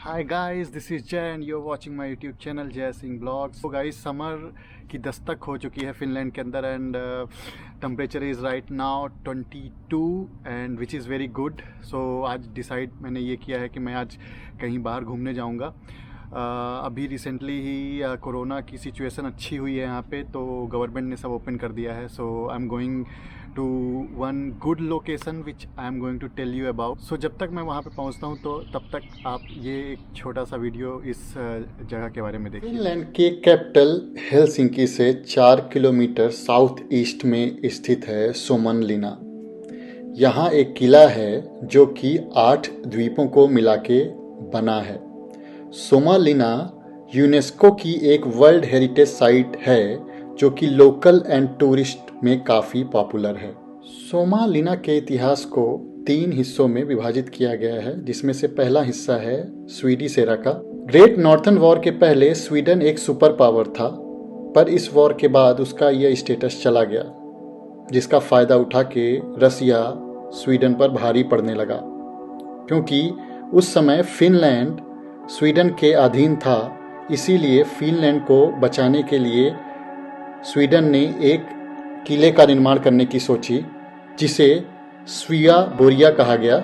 Hi guys, this is Jay and you're watching my YouTube channel Jay Singh Vlogs. So guys, summer की दस्तक हो चुकी है Finland के अंदर and temperature is right now 22 and which is very good. So आज decide मैंने ये किया है कि मैं आज कहीं बाहर घूमने जाऊंगा. अभी रिसेंटली ही कोरोना की सिचुएशन अच्छी हुई है यहाँ पे, तो गवर्नमेंट ने सब ओपन कर दिया है. So I am going to one good location which I am going to tell you about. So जब तक मैं वहाँ पे पहुँचता हूँ तो तब तक आप ये एक छोटा सा वीडियो इस जगह के बारे में देखिए. फिनलैंड के कैपिटल हेलसिंकी से 4 किलोमीटर साउथ ईस्ट में स्थित है सोमनलिना. यहाँ एक किला है जो कि 8 द्वीपों को मिला के बना है. सोमनलिना यूनेस्को की एक वर्ल्ड हेरिटेज साइट है जो कि लोकल एंड टूरिस्ट में काफ़ी पॉपुलर है. सोमनलिना के इतिहास को 3 हिस्सों में विभाजित किया गया है, जिसमें से पहला हिस्सा है स्वीडिश एरा का. ग्रेट नॉर्थर्न वॉर के पहले स्वीडन एक सुपर पावर था, पर इस वॉर के बाद उसका यह स्टेटस चला गया, जिसका फ़ायदा उठा के रसिया स्वीडन पर भारी पड़ने लगा. क्योंकि उस समय फिनलैंड स्वीडन के अधीन था, इसीलिए फिनलैंड को बचाने के लिए स्वीडन ने एक किले का निर्माण करने की सोची, जिसे स्विया बोरिया कहा गया.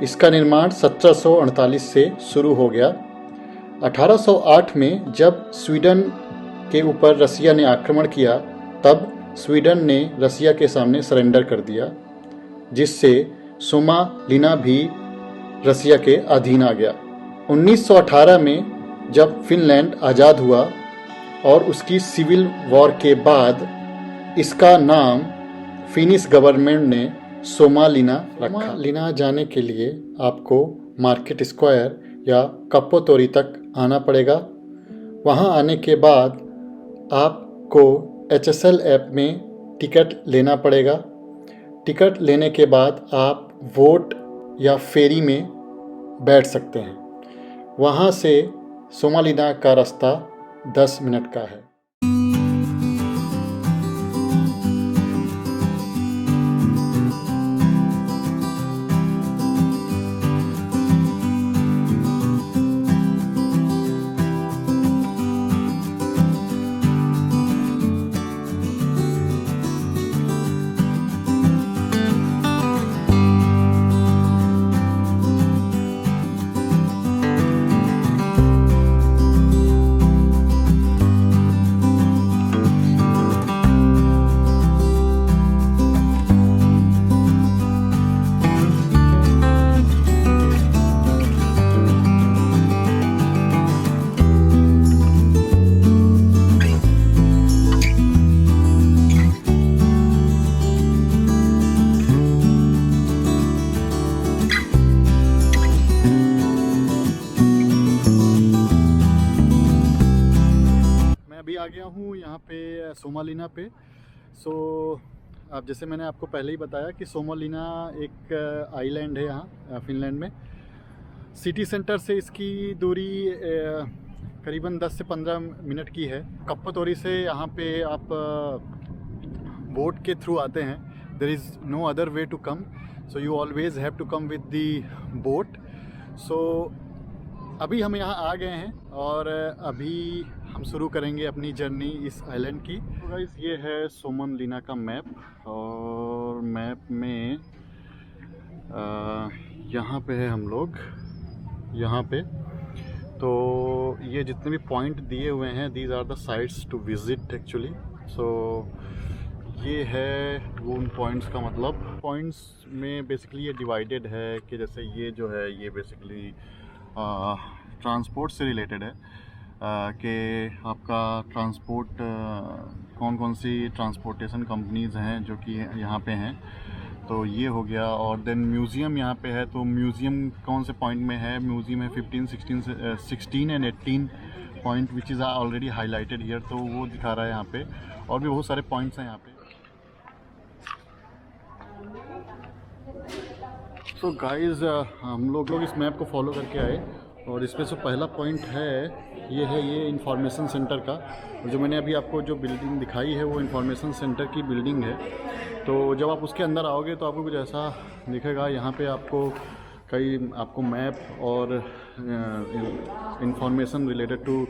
इसका निर्माण 1748 से शुरू हो गया. 1808 में जब स्वीडन के ऊपर रसिया ने आक्रमण किया, तब स्वीडन ने रसिया के सामने सरेंडर कर दिया, जिससे सोमनलिना भी रसिया के अधीन आ गया. 1918 में जब फिनलैंड आज़ाद हुआ और उसकी सिविल वॉर के बाद इसका नाम फिनिश गवर्नमेंट ने सोमनलिना रखा. सोमनलिना जाने के लिए आपको मार्केट स्क्वायर या कप्पोतोरी तक आना पड़ेगा. वहां आने के बाद आपको HSL ऐप में टिकट लेना पड़ेगा. टिकट लेने के बाद आप बोट या फेरी में बैठ सकते हैं. वहां से सोमनलिना का रास्ता 10 मिनट का है. आ गया हूँ यहाँ पे सोमनलिना पे. सो अब जैसे मैंने आपको पहले ही बताया कि सोमनलिना एक आइलैंड है यहाँ फिनलैंड में. सिटी सेंटर से इसकी दूरी करीबन 10 से 15 मिनट की है. कप्पोतोरी से यहाँ पे आप बोट के थ्रू आते हैं. There is no other way to come, so you always have to come with the boat. So अभी हम यहाँ आ गए हैं और अभी हम शुरू करेंगे अपनी जर्नी इस आइलैंड की. तो गाइस, ये है सोमनलिना का मैप और मैप में यहाँ पे है हम लोग, यहाँ पे. तो ये जितने भी पॉइंट दिए हुए हैं, these are the sites to visit actually. So ये है वो उन पॉइंट्स का मतलब. पॉइंट्स में बेसिकली ये डिवाइडेड है कि जैसे ये जो है ये बेसिकली ट्रांसपोर्ट से रिलेटेड है कि आपका ट्रांसपोर्ट कौन कौन सी ट्रांसपोर्टेशन कंपनीज़ हैं जो कि यहाँ पे हैं. तो ये हो गया. और देन म्यूज़ियम यहाँ पे है. तो म्यूज़ियम कौन से पॉइंट में है? म्यूज़ियम है 15, 16 and 18 point which is already highlighted here. तो वो दिखा रहा है यहाँ पे. और भी बहुत सारे पॉइंट्स हैं यहाँ पे. सो गाइज़, हम लोग इस मैप को फॉलो करके आए और इसमें से पहला पॉइंट है ये इंफॉर्मेशन सेंटर का. जो मैंने अभी आपको जो बिल्डिंग दिखाई है वो इंफॉर्मेशन सेंटर की बिल्डिंग है. तो जब आप उसके अंदर आओगे तो आपको कुछ ऐसा दिखेगा. यहाँ पे आपको कई आपको मैप और information related to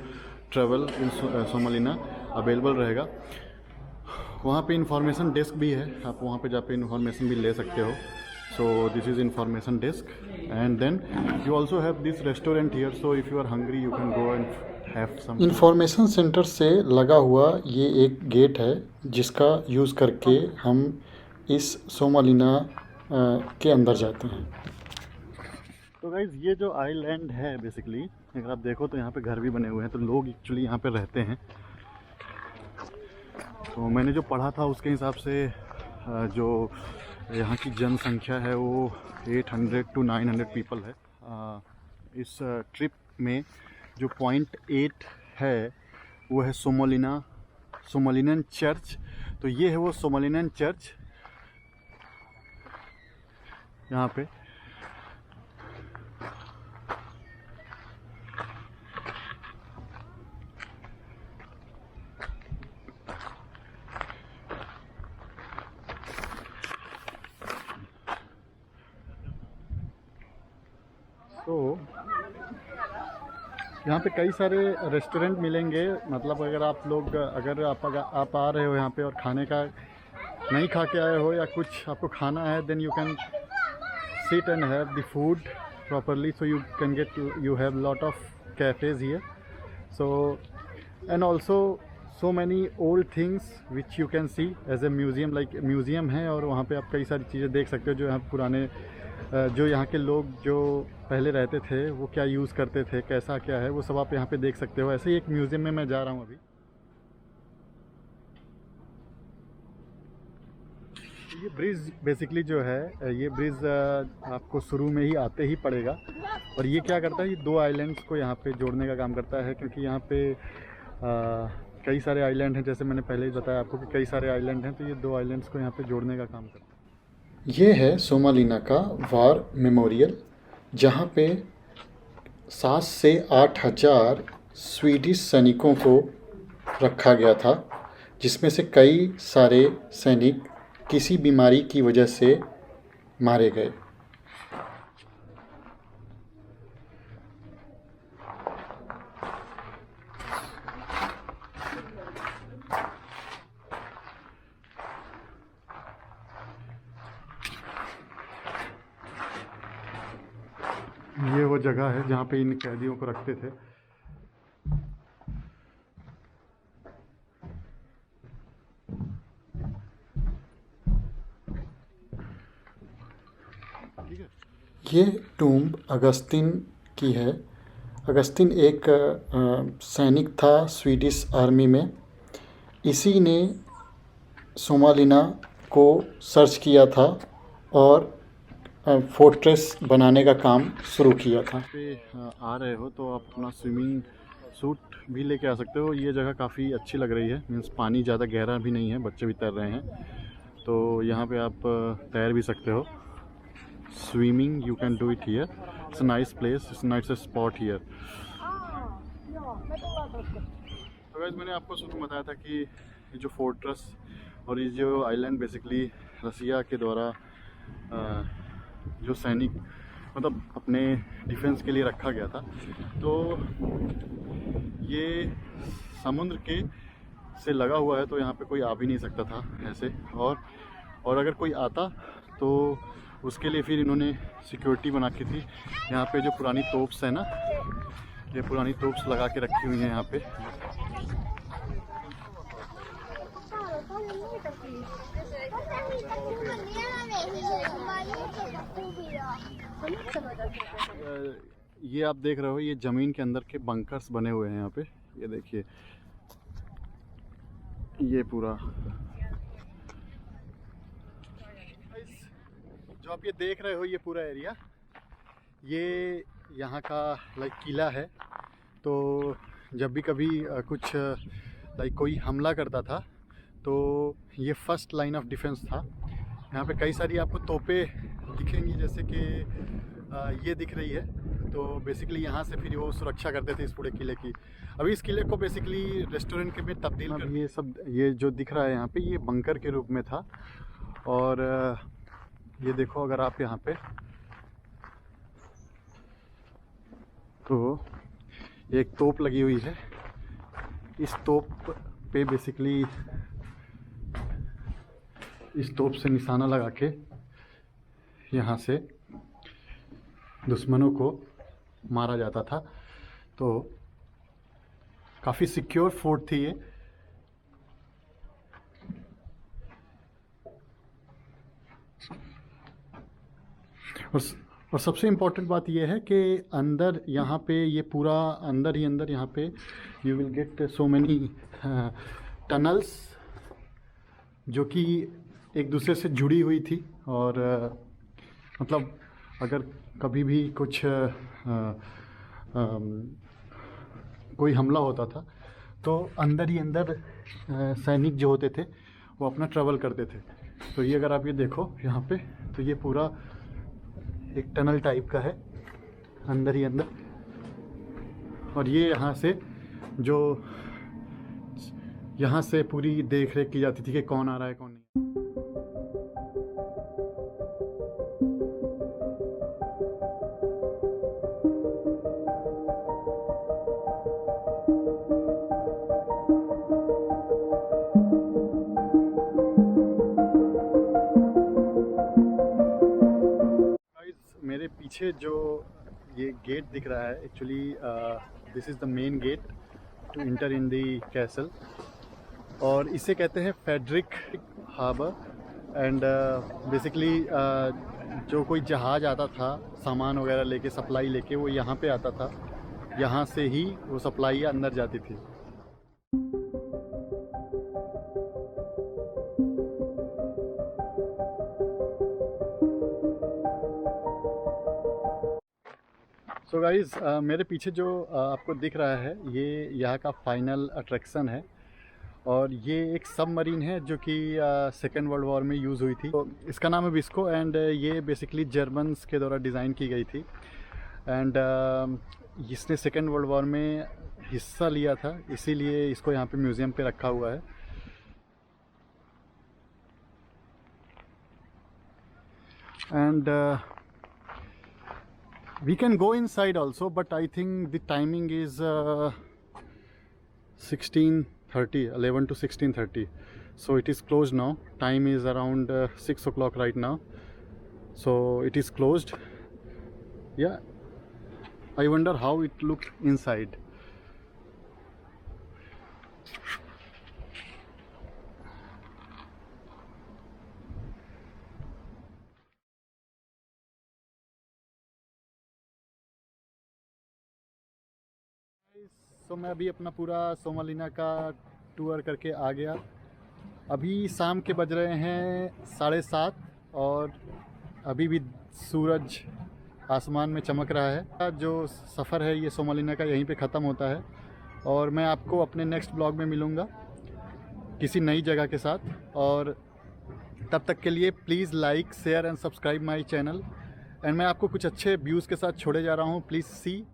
travel in Suomenlinna available रहेगा। वहाँ पे इंफॉर्मेशन डेस्क भी है, आप वहाँ पे जाके इंफॉर्मेशन भी ले सकते हो। So this is information desk and then you also have this restaurant here, so if you are hungry you can go and have some. Information centre से लगा हुआ ये एक गेट है जिसका यूज़ करके हम इस सोमालिना के अंदर जाते हैं। तो गाइज़ ये जो आइलैंड है बेसिकली, अगर आप देखो तो यहाँ पे घर भी बने हुए हैं, तो लोग एक्चुअली यहाँ पे रहते हैं। तो मैंने जो पढ़ा था उसके हिसाब से जो यहाँ की जनसंख्या है वो 800 to 900 पीपल है। इस ट्रिप में जो पॉइंट 8 है वो है सोमालिनन चर्च। तो ये है वो सोमालिनन चर्च यहाँ पे। तो यहाँ पे कई सारे रेस्टोरेंट मिलेंगे, मतलब अगर आप आ रहे हो यहाँ पे और खाने का नहीं खा के आए हो या कुछ आपको खाना है, then you can sit and have the food properly, so you have lot of cafes here, so and also so many old things which you can see as a museum, like museum है और वहाँ पे आप कई सारी चीज़ें देख सकते हो जो यहाँ पुराने जो यहाँ के लोग जो पहले रहते थे वो क्या यूज़ करते थे, कैसा क्या है, वो सब आप यहाँ पे देख सकते हो। ऐसे ही एक म्यूज़ियम में मैं जा रहा हूँ अभी। ये ब्रिज बेसिकली जो है, ये ब्रिज आपको शुरू में ही आते ही पड़ेगा और ये क्या करता है, ये दो आइलैंड्स को यहाँ पे जोड़ने का काम करता है, क्योंकि यहाँ पे कई सारे आइलैंड हैं, जैसे मैंने पहले ही बताया आपको कि कई सारे आइलैंड हैं, तो ये दो आइलैंड्स को यहाँ पे जोड़ने का काम करता है। ये है सोमालिना का वार मेमोरियल, जहाँ पे 7 से 8 हज़ार स्वीडिश सैनिकों को रखा गया था, जिसमें से कई सारे सैनिक किसी बीमारी की वजह से मारे गए। ये वो जगह है जहाँ पे इन कैदियों को रखते थे। ये टूम्ब अगस्तिन की है। अगस्तिन एक सैनिक था स्वीडिश आर्मी में। इसी ने सोमालिना को सर्च किया था और फोर्ट्रेस बनाने का काम शुरू किया था। पे आ रहे हो तो आप अपना स्विमिंग सूट भी लेके आ सकते हो। ये जगह काफ़ी अच्छी लग रही है, मीन्स पानी ज़्यादा गहरा भी नहीं है, बच्चे भी तैर रहे हैं, तो यहाँ पे आप तैर भी सकते हो। Swimming you can do it here, it's a nice place, it's nice spot here. तो गाइस मैंने आपको शुरू में बताया था कि ये जो फोर्ट्रेस और ये जो आइलैंड बेसिकली रसिया के द्वारा जो सैनिक मतलब अपने डिफेंस के लिए रखा गया था। तो ये समुद्र के से लगा हुआ है, तो यहाँ पे कोई आ भी नहीं सकता था ऐसे, और अगर कोई आता तो उसके लिए फिर इन्होंने सिक्योरिटी बना की थी। यहाँ पे जो पुरानी तोप्स है ना, ये पुरानी तोप्स लगा के रखी हुई हैं यहाँ पे। ये आप देख रहे हो, ये ज़मीन के अंदर के बंकर्स बने हुए हैं यहाँ पे। ये देखिए, ये पूरा जो आप ये देख रहे हो, ये पूरा एरिया, ये यहाँ का लाइक किला है। तो जब भी कभी कुछ लाइक कोई हमला करता था तो ये फर्स्ट लाइन ऑफ डिफेंस था। यहाँ पे कई सारी आपको तोपें दिखेंगी, जैसे कि ये दिख रही है। तो बेसिकली यहाँ से फिर वो सुरक्षा करते थे इस पूरे किले की। अभी इस किले को बेसिकली रेस्टोरेंट के में तब्दील कर, ये सब ये जो दिख रहा है यहाँ पे, ये बंकर के रूप में था। और ये देखो, अगर आप यहाँ पे तो एक तोप लगी हुई है। इस तोप पे बेसिकली इस तोप से निशाना लगा के यहाँ से दुश्मनों को मारा जाता था। तो काफ़ी सिक्योर फोर्ट थी ये। और सबसे इम्पोर्टेंट बात यह है कि अंदर यहाँ पे ये पूरा अंदर ही अंदर यहाँ पे you will get so many tunnels जो कि एक दूसरे से जुड़ी हुई थी। और मतलब अगर कभी भी कुछ कोई हमला होता था तो अंदर ही अंदर सैनिक जो होते थे वो अपना ट्रैवल करते थे। तो ये अगर आप ये देखो यहाँ पे, तो ये पूरा एक टनल टाइप का है अंदर ही अंदर। और ये यहाँ से पूरी देख रेख की जाती थी कि कौन आ रहा है कौन नहीं। मेरे पीछे जो ये गेट दिख रहा है, actually this is the main gate to enter in the castle, और इसे कहते हैं फेडरिक हार्बर। एंड बेसिकली जो कोई जहाज़ आता था सामान वगैरह लेके, सप्लाई लेके, वो यहाँ पे आता था। यहाँ से ही वो सप्लाई अंदर जाती थी। सो गाइज़, मेरे पीछे जो आपको दिख रहा है ये यहाँ का फाइनल अट्रैक्शन है। और ये एक सबमरीन है जो कि सेकेंड वर्ल्ड वॉर में यूज़ हुई थी। तो इसका नाम है विस्को, एंड ये बेसिकली जर्मन्स के द्वारा डिज़ाइन की गई थी। एंड इसने सेकेंड वर्ल्ड वॉर में हिस्सा लिया था, इसीलिए इसको यहाँ पे म्यूज़ियम पे रखा हुआ है। And we can go inside also, but I think the timing is 16:30, 11 to 16:30. So it is closed now. Time is around 6 o'clock right now. So it is closed. Yeah, I wonder how it looks inside. तो मैं अभी अपना पूरा सोमालिना का tour करके आ गया। अभी शाम के बज रहे हैं 7:30 और अभी भी सूरज आसमान में चमक रहा है। जो सफ़र है ये सोमालिना का यहीं पे ख़त्म होता है, और मैं आपको अपने नेक्स्ट ब्लॉग में मिलूँगा किसी नई जगह के साथ। और तब तक के लिए please like, share and subscribe my channel. And मैं आपको कुछ अच्छे व्यूज़ के साथ छोड़े जा रहा हूँ। प्लीज़ सी।